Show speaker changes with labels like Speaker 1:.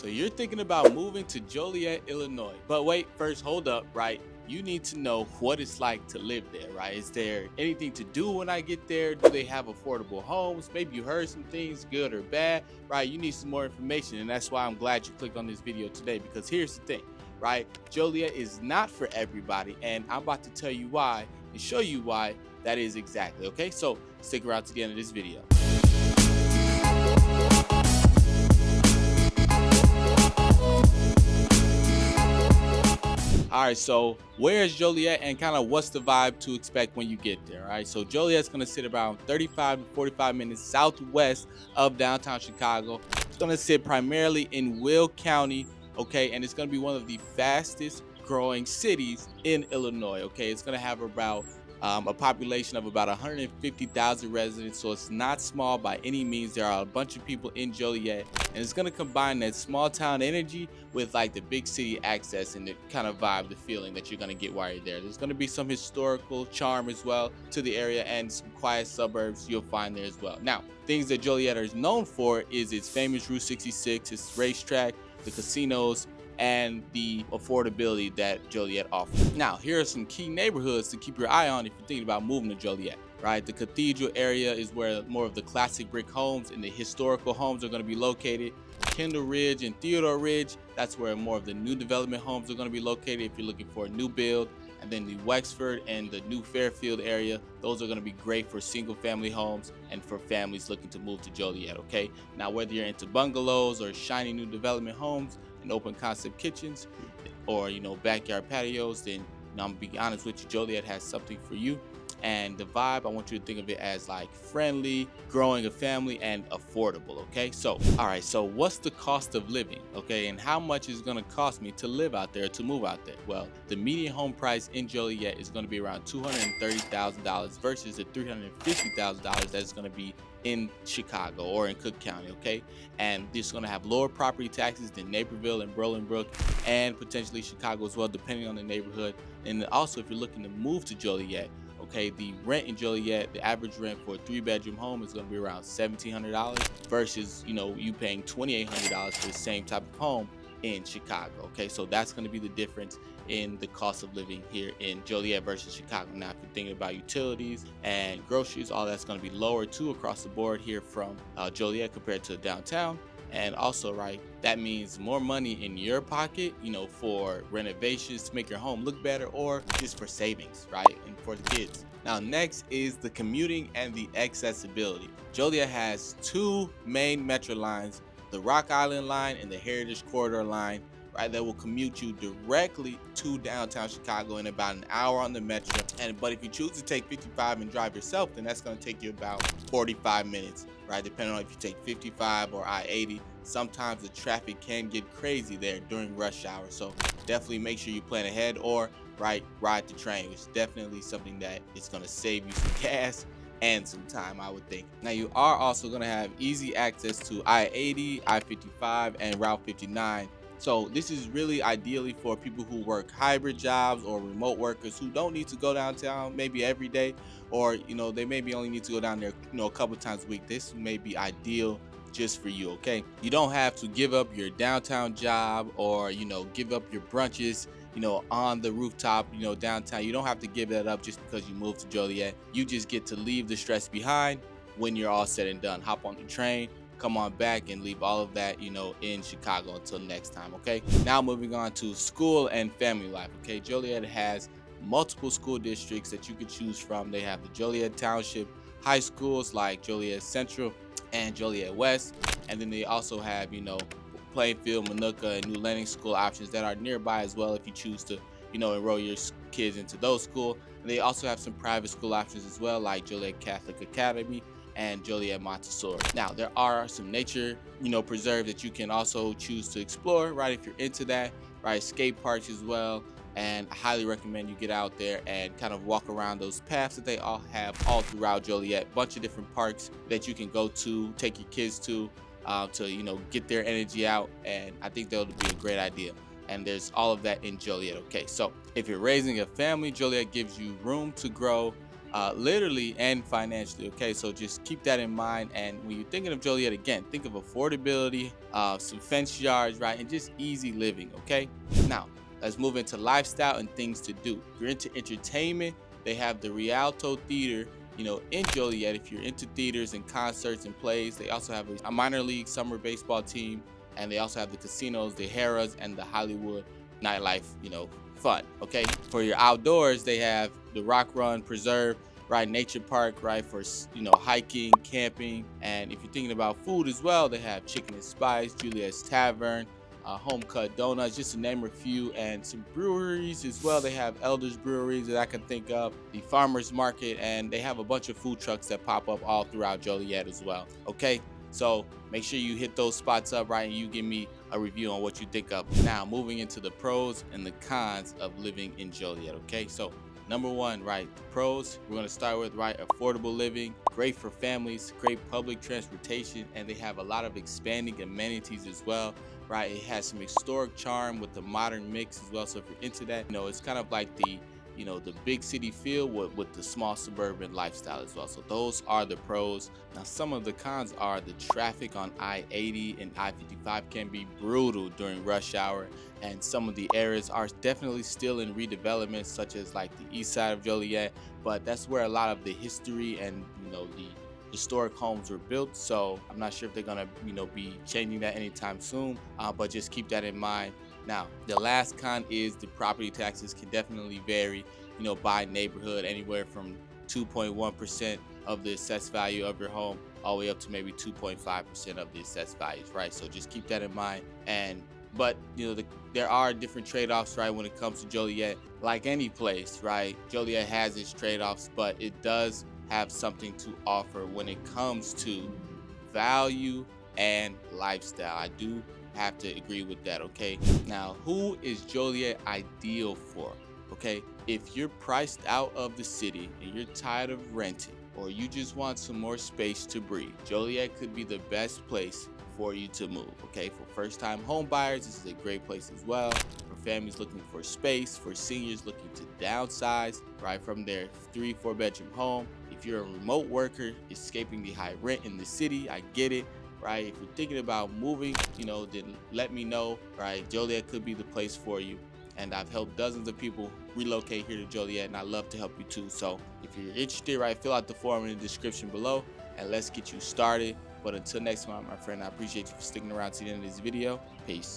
Speaker 1: So you're thinking about moving to Joliet, Illinois. But wait, first hold up, right? You need to know what it's like to live there, right? Is there anything to do when I get there? Do they have affordable homes? Maybe you heard some things, good or bad, right? You need some more information. And that's why I'm glad you clicked on this video today, because here's the thing, right? Joliet is not for everybody. And I'm about to tell you why and show you why that is exactly, okay? So stick around to the end of this video. All right, so where is Joliet and kind of what's the vibe to expect when you get there? All right, so Joliet's going to sit around 35 to 45 minutes southwest of downtown Chicago. It's going to sit primarily in Will County, okay, and it's going to be one of the fastest growing cities in Illinois, okay. It's going to have about a population of about 150,000 residents, so it's not small by any means. There are a bunch of people in Joliet, and it's going to combine that small town energy with like the big city access and the kind of vibe, the feeling that you're going to get while you're there. There's going to be some historical charm as well to the area and some quiet suburbs you'll find there as well. Now, things that Joliet is known for is its famous Route 66, its racetrack, the casinos, and the affordability that Joliet offers. Now, here are some key neighborhoods to keep your eye on if you're thinking about moving to Joliet, right? The Cathedral area is where more of the classic brick homes and the historical homes are going to be located. Kendall Ridge and Theodore Ridge, that's where more of the new development homes are going to be located if you're looking for a new build. And then the Wexford and the new Fairfield area, those are going to be great for single family homes and for families looking to move to Joliet, okay? Now, whether you're into bungalows or shiny new development homes and open concept kitchens or, backyard patios, then I'm gonna be honest with you, Joliet has something for you. And the vibe, I want you to think of it as like friendly, growing a family, and affordable, okay? So, all right, so what's the cost of living, okay? And how much is it gonna cost me to live out there, to move out there? Well, the median home price in Joliet is gonna be around $230,000 versus the $350,000 that's gonna be in Chicago or in Cook County, okay? And this is gonna have lower property taxes than Naperville and Bolingbrook and potentially Chicago as well, depending on the neighborhood. And also, if you're looking to move to Joliet, okay, the rent in Joliet, the average rent for a 3-bedroom home is going to be around $1,700 versus, you paying $2,800 for the same type of home in Chicago. Okay, so that's going to be the difference in the cost of living here in Joliet versus Chicago. Now, if you're thinking about utilities and groceries, all that's going to be lower too across the board here from Joliet compared to downtown. And also, right, that means more money in your pocket, for renovations to make your home look better or just for savings, right? And for the kids. Now, next is the commuting and the accessibility. Joliet has 2 main metro lines, the Rock Island line and the Heritage Corridor line, right, that will commute you directly to downtown Chicago in about an hour on the metro. But if you choose to take 55 and drive yourself, then that's going to take you about 45 minutes, right? Depending on if you take 55 or I-80. Sometimes the traffic can get crazy there during rush hour. So definitely make sure you plan ahead or ride the train, which is definitely something that is going to save you some gas and some time, I would think. Now, you are also going to have easy access to I-80, I-55, and Route 59. So this is really ideally for people who work hybrid jobs or remote workers who don't need to go downtown maybe every day, or they maybe only need to go down there a couple times a week. This may be ideal just for you, okay? You don't have to give up your downtown job or give up your brunches on the rooftop downtown. You don't have to give that up just because you moved to Joliet. You just get to leave the stress behind when you're all said and done. Hop on the train, come on back, and leave all of that in Chicago until next time, okay? Now moving on to school and family life, okay? Joliet has multiple school districts that you could choose from. They have the Joliet Township high schools like Joliet Central and Joliet West, and then they also have Plainfield, Minooka, and New Lenox school options that are nearby as well if you choose to enroll your kids into those schools. They also have some private school options as well, like Joliet Catholic Academy and Joliet Montessori. Now, there are some nature preserves that you can also choose to explore, right, if you're into that, right? Skate parks as well. And I highly recommend you get out there and kind of walk around those paths that they all have all throughout Joliet. Bunch of different parks that you can go to, take your kids to get their energy out. And I think that would be a great idea. And there's all of that in Joliet, okay? So if you're raising a family, Joliet gives you room to grow literally and financially. Okay, so just keep that in mind. And when you're thinking of Joliet, again, think of affordability, some fenced yards, right, and just easy living. Okay, now let's move into lifestyle and things to do. If you're into entertainment, they have the Rialto Theater, in Joliet. If you're into theaters and concerts and plays, they also have a minor league summer baseball team, and they also have the casinos, the Harrah's, and the Hollywood nightlife, fun. Okay, for your outdoors, they have the Rock Run Preserve, right, nature park, right, for hiking, camping. And if you're thinking about food as well, they have Chicken and Spice, Juliet's Tavern, home cut donuts, just to name a few, and some breweries as well. They have Elders Breweries that I can think of, the Farmers Market, and they have a bunch of food trucks that pop up all throughout Joliet as well. Okay, so make sure you hit those spots up, right, and you give me a review on what you think of. Now, moving into the pros and the cons of living in Joliet. Okay, so number one, right, the pros, we're going to start with, right, affordable living, great for families, great public transportation, and they have a lot of expanding amenities as well, right? It has some historic charm with the modern mix as well. So if you're into that, it's kind of like the big city feel with the small suburban lifestyle as well. So those are the pros. Now, some of the cons are the traffic on I-80 and I-55 can be brutal during rush hour, and some of the areas are definitely still in redevelopment, such as like the east side of Joliet, but that's where a lot of the history and the historic homes were built. So I'm not sure if they're gonna be changing that anytime soon, but just keep that in mind. Now, the last con is the property taxes can definitely vary, by neighborhood, anywhere from 2.1% of the assessed value of your home all the way up to maybe 2.5% of the assessed values, right? So just keep that in mind. But there are different trade-offs, right, when it comes to Joliet. Like any place, right, Joliet has its trade-offs, but it does have something to offer when it comes to value and lifestyle. I do have to agree with that. Okay, now, who is Joliet ideal for? Okay, if you're priced out of the city and you're tired of renting, or you just want some more space to breathe, Joliet could be the best place for you to move. Okay, for first-time home buyers, this is a great place as well. For families looking for space, for seniors looking to downsize, right, from their 3-4 bedroom home. If you're a remote worker escaping the high rent in the city, I get it, right? If you're thinking about moving, then let me know, right? Joliet could be the place for you. And I've helped dozens of people relocate here to Joliet, and I love to help you too. So if you're interested, right, fill out the form in the description below, and let's get you started. But until next time, my friend, I appreciate you for sticking around to the end of this video. Peace.